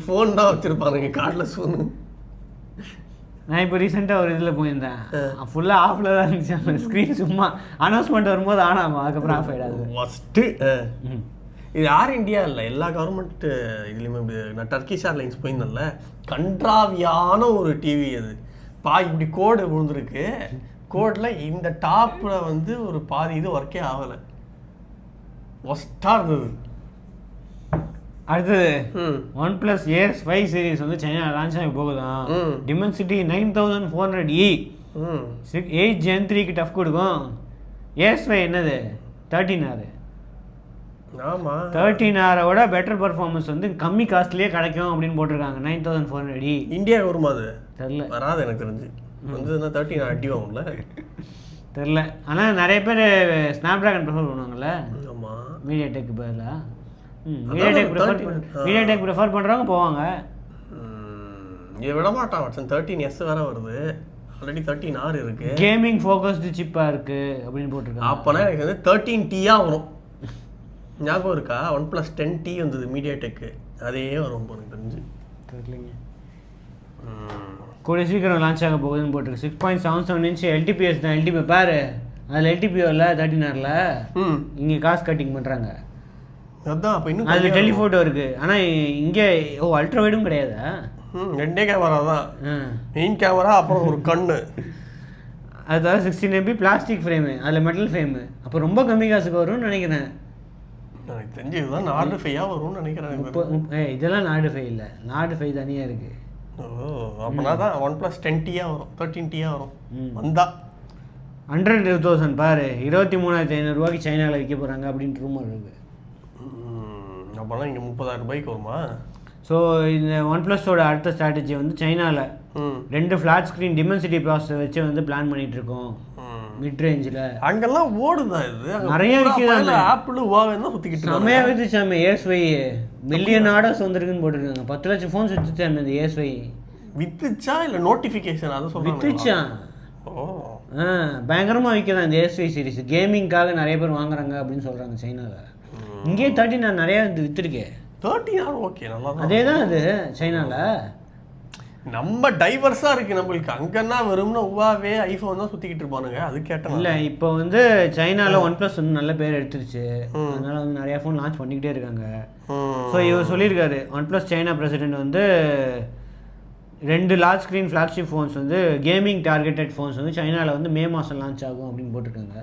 ஃபோன் தான் வச்சுருப்பாங்க கார்டில் ஃபோனு. நான் இப்போ ரீசெண்டாக ஒரு இதில் போயிருந்தேன், ஃபுல்லாக ஆஃபில் தான் இருந்துச்சு. அந்த ஸ்க்ரீன் சும்மா அனௌன்ஸ்மெண்ட் வரும்போது ஆன் ஆகும், அதுக்கப்புறம் ஆஃப் ஆகிடாது. ஃபஸ்ட்டு இது ஏர் இண்டியா இல்லை, எல்லா கவர்மெண்ட் இதுலேயுமே. நான் டர்க்கிஷ் ஏர்லைன்ஸ் போயிருந்தேன்ல, கன்றாவியான ஒரு டிவி அது. இப்படி கோடு விழுந்துருக்கு. கோடில் இந்த டாப்பில் வந்து ஒரு பாதி இது ஒர்க்கே ஆகலை, ஒஸ்ட்டாக இருந்தது. அடுத்தது OnePlus AS5 சீரிஸ் வந்து சைனா லான்ச் ஆகி போகுதான். டிமென்சிட்டி 9400E 8 Gen 3க்கு டஃப் கொடுக்கும். AS5 என்னது 13R. ஆமாம், 13Rஓட பெட்டர் பர்ஃபார்மன்ஸ் வந்து கம்மி காஸ்ட்லேயே கிடைக்கும் அப்படின்னு போட்டிருக்காங்க. 9400E. இந்தியா வருமா? அது தெரில, வராது எனக்கு தெரிஞ்சு. வந்து 13 அடி ஆகும்ல, தெரில. ஆனால் நிறைய பேர் ஸ்னாப்ட்ராகன் ப்ரிஃபர் பண்ணுவாங்கல்ல. ஆமாம், மீடியாடெக் பதிலாக மீடியாடெக் ப்ரிஃபர் பண்ணுறவங்க போவாங்க. இதை விட மாட்டான் வாட்சன். 13S வேறு வருது, ஆல்ரெடி 13R இருக்குது. கேமிங் ஃபோக்கஸ்டு சிப்பாக இருக்குது அப்படின்னு போட்டிருக்காங்க. அப்போனா எனக்கு வந்து 13Tயாக வரும். ஞாபகம் இருக்கா? OnePlus 10T வந்தது மீடியாடெக்கு, அதே வரும் எனக்கு தெரிஞ்சு. தெரியலைங்க. கூட சீக்கிரம் லான்ச் ஆக போகுதுன்னு போட்டிருக்கு. 6.77 inch LTPS தான். LTP பாரு, அதில் LTPO இல்லை 13Rல. இங்கே காசு கட்டிங் பண்ணுறாங்க. அதுதான் அப்போ இன்னும் அதில் டெலிஃபோட்டோ இருக்குது. ஆனால் இங்கே அல்ட்ரா வைடும் கிடையாதா? ரெண்டே கேமரா தான், மெயின் கேமரா அப்புறம் ஒரு கண்ணு. அது தவிர 16 MP பிளாஸ்டிக் ஃப்ரேமு, அதில் மெட்டல் ஃப்ரேமு. அப்போ ரொம்ப கம்மி காசுக்கு வரும்னு நினைக்கிறேன். எனக்கு தெரிஞ்சு இதுதான் நார்டு 5 வரும்னு நினைக்கிறேன். இதெல்லாம் நார்டு 5 இல்லை, நார்டு 5 தனியாக இருக்குது. ஓ, அப்படின்னா தான் OnePlus 10Tயாக வரும், 13Tயாக வரும் வந்தா. 100,000 பாரு, 23,500 சைனாவில் விற்க போகிறாங்க அப்படின்ட்டு ரூமர் இருக்குது. அப்போனா இங்கே 30,000 ரூபாய்க்கு வருமா? ஸோ இந்த ஒன் ப்ளஸோட அடுத்த ஸ்ட்ராட்டஜி வந்து சைனாவில் 2 ஃப்ளாட் ஸ்க்ரீன் டிமென்சிட்டி ப்ராசஸர் வச்சு வந்து பிளான் பண்ணிட்டு இருக்கோம் மிட் ரேஞ்சில். அங்கெல்லாம் ஓடுதா இது? நிறைய விற்கிது. ஆப்பிள் ஹுவாவே தான் சுற்றிக்கிட்டு செம்மையாக விற்றுச்சாமே. ஏஎஸ்ஒய் மில்லியன் ஆர்டர்ஸ் வந்துருக்குன்னு போட்டுருக்காங்க. 10 லட்சம் ஃபோன்ஸ் விற்றுச்சாமே இந்த ஏஎஸ்ஒய். வித்துச்சா இல்லை நோட்டிஃபிகேஷன்? அதை சொல்ல விற்றுச்சான். பயங்கரமாக விற்கிறான் இந்த ஏஎஸ்ஒய் சீரிஸ். கேமிங்காக நிறைய பேர் வாங்குறாங்க அப்படின்னு சொல்கிறாங்க சைனாவில். இங்கேயே 30 நான் நிறையா விற்றுருக்கேன். 30 ஓகே, நல்லா தான். அதே தான் அது சைனாவில். நம்ம டைவர்ஸாக இருக்குது நம்மளுக்கு. அங்கன்னா வெறும்னா ஹுவாவே ஐஃபோன் தான் சுற்றிக்கிட்டு இருப்பானுங்க. அது கேட்டேன். இல்லை இப்போ வந்து சைனாவில் ஒன் ப்ளஸ் வந்து நல்ல பேர் எடுத்துருச்சு. அதனால வந்து நிறையா ஃபோன் லான்ச் பண்ணிக்கிட்டே இருக்காங்க. ஸோ இவர் சொல்லியிருக்காரு, ஒன் ப்ளஸ் சைனா பிரசிடென்ட் வந்து 2 லார்ஜ் ஸ்க்ரீன் ஃப்ளாக்ஷிப் ஃபோன்ஸ் வந்து கேமிங் டார்கெட்டட் ஃபோன்ஸ் வந்து சைனாவில் வந்து மே மாதம் லான்ச் ஆகும் அப்படின்னு போட்டிருக்காங்க.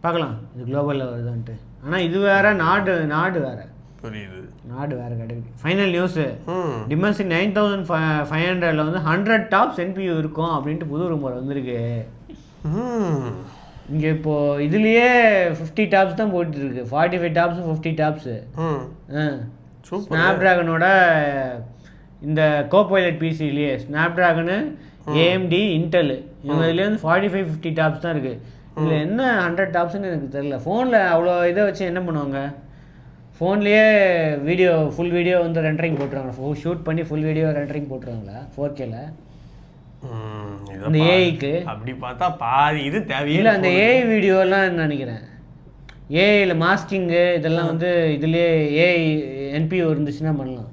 பார்க்கலாம் இது குளோபலில் வருதான்ட்டு. ஆனால் இது வேற, நாடு வேறு. புரியுது, நாடு வேறு கேட்டகரி. ஃபைனல் நியூஸு, டிமென்சிட்டி 9500 வந்து 100 டாப்ஸ் என்பியூ இருக்கும் அப்படின்ட்டு புது ரூமர் வந்திருக்கு. இங்கே இப்போது இதுலேயே 50 டாப்ஸ் தான் போயிட்டு இருக்கு. 45 டாப்ஸு 50 டாப்ஸு. ஸ்னாப் ட்ராகனோட இந்த கோபைலட் பிசிலேயே ஸ்னாப் ட்ராகனு, ஏஎம்டி, இன்டெல் இவங்க இதுலேயே வந்து 45-50 டாப்ஸ் தான் இருக்குது. இதில் என்ன 100 டாப்ஸ்ன்னு எனக்கு தெரியல. ஃபோனில் அவ்வளோ இதை வச்சு என்ன பண்ணுவாங்க? ஃபோன்லேயே ஃபுல் வீடியோ வந்து ரெண்டரிங் போட்டுருவாங்க. ஷூட் பண்ணி ஃபுல் வீடியோ ரெண்டரிங் போட்டுருவாங்களா 4Kல? இந்த ஏஐக்கு அப்படி பார்த்தா பாதி இது தேவையில்லை. அந்த ஏஐ வீடியோலாம் நினைக்கிறேன். ஏஐயில் மாஸ்கிங்கு இதெல்லாம் வந்து இதுலேயே ஏஐ என்பிஓ இருந்துச்சுன்னா பண்ணலாம்.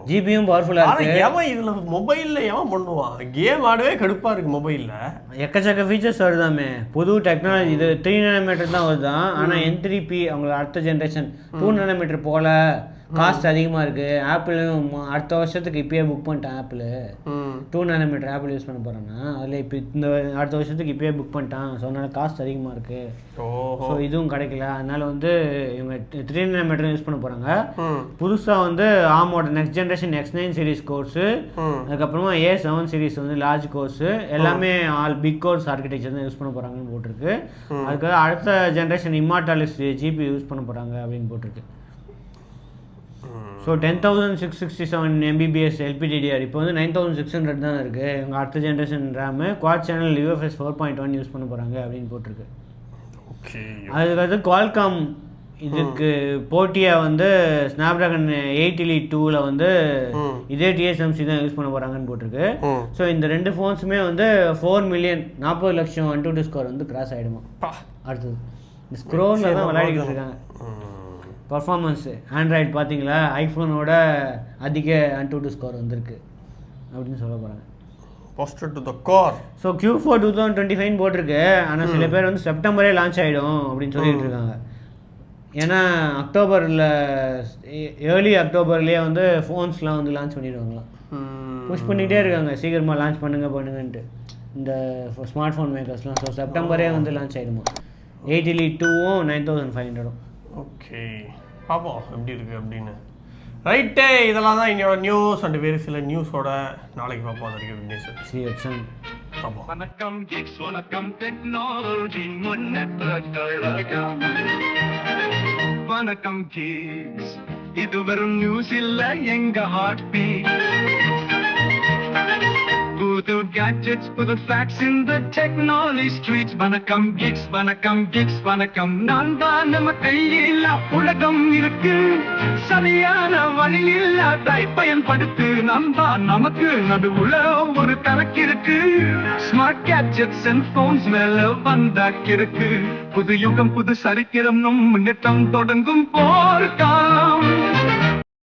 ஜிபியும் பவர்ஃபுல்லாக இருக்குது. எவன் இதில் மொபைலில் எவன் பண்ணுவான்? கேம் ஆடவே கடுப்பாக இருக்குது மொபைலில். எக்கச்சக்க ஃபீச்சர்ஸ் வருதாமே. புது டெக்னாலஜி. இது 3 nm தான் வருதான். ஆனால் N3P அவங்களோட அடுத்த ஜென்ரேஷன் 2 nm போல் காஸ்ட் அதிகமாக இருக்குது. ஆப்பிளும் அடுத்த வருஷத்துக்கு இப்போயே புக் பண்ணிட்டான். ஆப்பிள் 2 nm ஆப்பிள் யூஸ் பண்ண போகிறான்னா அதில் இப்போ இந்த அடுத்த வருஷத்துக்கு இப்போயே புக் பண்ணிட்டான். ஸோ அதனால் காஸ்ட் அதிகமாக இருக்குது. ஸோ இதுவும் கிடைக்கல. அதனால் வந்து இவங்க 3 nm யூஸ் பண்ண போகிறாங்க. புதுசாக வந்து ஆமோட next generation X9 series cores, அதுக்கப்புறமா A7 சீரிஸ் வந்து லார்ஜ் கோர்ஸு, எல்லாமே ஆல் பிக் கோர்ஸ் ஆர்கிடெக்சர் தான் யூஸ் பண்ண போகிறாங்கன்னு போட்டிருக்கு. அதுக்காக அடுத்த ஜென்ரேஷன் இம்மார்டாலிஸ் ஜிபி யூஸ் பண்ண போகிறாங்க அப்படின்னு போட்டிருக்கு. ஸோ 10,667 MBPS LPDDR இப்போ வந்து 9,600 தான் இருக்குது. இவங்க அடுத்த generation RAM, quad channel UFS 4.1 use பண்ண போகிறாங்க அப்படின்னு போட்டிருக்கு. அதுக்கடுத்து குவால்காம் இதுக்கு போட்டியாக வந்து ஸ்னாப்ட்ராகன் 8 Elite 2ல் வந்து இதே TSMC தான் யூஸ் பண்ண போகிறாங்கன்னு போட்டிருக்கு. ஸோ இந்த 2 ஃபோன்ஸுமே வந்து 4 மில்லியன் 40 லட்சம் AnTuTu ஸ்கோர் வந்து கிராஸ் ஆகிடுமா. அடுத்தது இந்த ஸ்க்ரோலில் தான் விளையாடிக்கிட்டு இருக்காங்க. பர்ஃபார்மன்ஸு ஆண்ட்ராய்டு பார்த்தீங்களா, ஐஃபோனோட அதிக AnTuTu ஸ்கோர் வந்திருக்கு அப்படின்னு சொல்ல போகிறாங்க. Poster to the core. So Q4 2025 போட்டிருக்கு. ஆனால் சில பேர் வந்து செப்டம்பரே லான்ச் ஆகிடும் அப்படின்னு சொல்லிட்டு இருக்காங்க. ஏன்னா அக்டோபரில் ஏர்லி அக்டோபர்லேயே வந்து ஃபோன்ஸ்லாம் வந்து லான்ச் பண்ணிடுவாங்களாம். புஷ் பண்ணிகிட்டே இருக்காங்க, சீக்கிரமாக லான்ச் பண்ணுங்கன்ட்டு இந்த ஸ்மார்ட் ஃபோன் மேக்கர்ஸ்லாம். ஸோ செப்டம்பரே வந்து லான்ச் ஆகிடுமா. 8 Elite 2ம் 9,500. ஓகே, பார்ப்போம் எப்படி இருக்குது அப்படின்னு. ரைட்டே, இதெல்லாம் தான் என்னோட நியூஸ் அண்ட் வேறு சில நியூஸோட நாளைக்கு பார்ப்போம். அது வரைக்கும் பார்ப்போம். வணக்கம் கிட்ஸ், வணக்கம் டெக்னாலஜி வணக்கம் கிட்ஸ். இது வெறும் நியூஸ் இல்ல, எங்க ஹார்ட் பீட். புது gadgets, புது facts in the technology streets. வணக்கம் கிட்ஸ், வணக்கம் கிட்ஸ், வணக்கம். நான் தான் நம்ம கையில் உலகம் இருக்கு. சரியான வழியில் அதை பயன்படுத்து. நாம் தான் நமக்கு நடுவுல ஒரு கணக்கு இருக்கு. ஸ்மார்ட் கேட்ஜெட்ஸ் அண்ட் போன்ஸ் மேல வந்தாக்கிருக்கு. புது யுகம், புது சரித்திரம், நம் முன்னேற்றம் தொடங்கும் போர்க்காலம்.